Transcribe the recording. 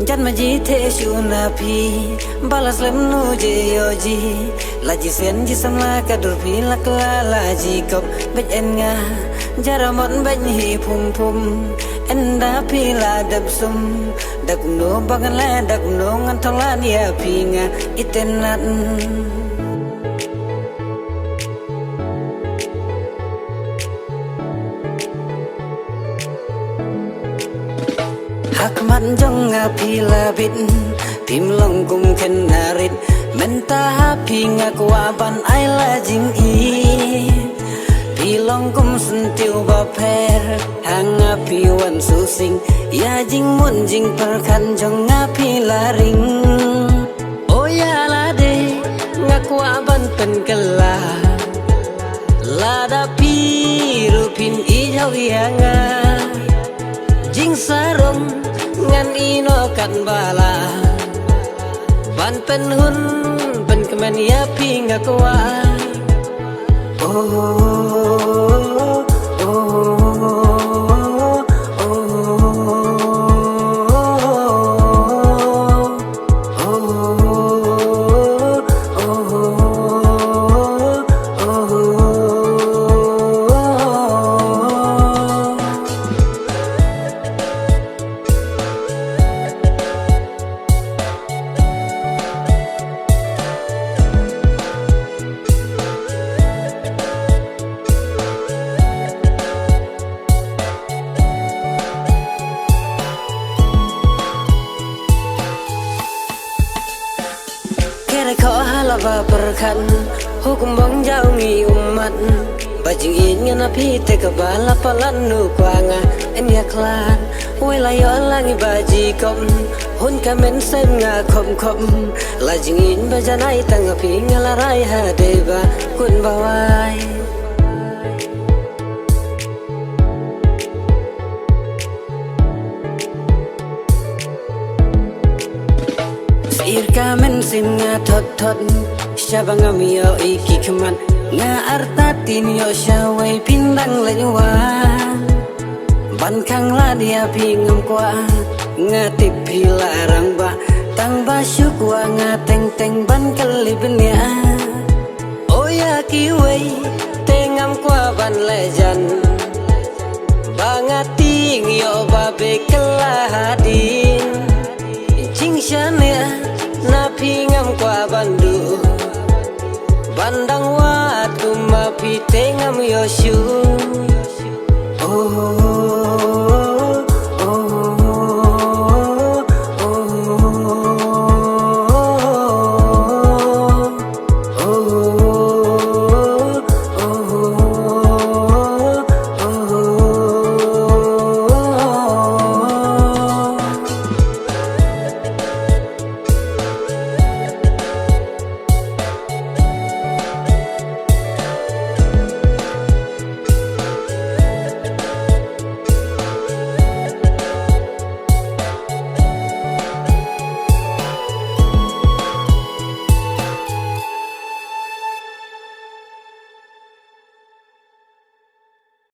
Jan maji the shuna pi balas lem nu je yoji laji sen ji samla kadur pi lakla laji kop bet en nga jaramon ben hi pum pum enda pi la dab sum dak no bagan la dak no ngan tholan ya pi nga itenat Hakmat jong ngapi labit Pim long kum kenarit Menta hapi ngakwaban ay lajing i Pilong kum sentiu baper Hangapi wan susing Ya jing mun jing perkan jong ngapi laring Oh ya lade ngakwaban penkela Lada pirupin ijau yanga Jing sarong ngan ino kan bala ban pen hun pen kemen ya pinga kwa oh Kho halava perkan hukum bang jauh ngi umat bajing ingin api teka bala palan nu kwanga enya klan wilayo langi baji kom hun kamen sem nga kom kom lajing in bajanai tang api ngalarai hadeba kun bawai Irka men sim nga thot thot Shabanga miyo iki keman Nga artatin yo shawai pindang lenywa Ban kang la dia pingam kwa Nga tipi larang ba Tang ba syukwa nga teng teng ban kalibnya Oh ya kiway Tengam kwa ban lejan Bangating yo babe kelahadin Jing shania Napi ngam kwa bandu Bandang wat kumapi tengam yoshu Oh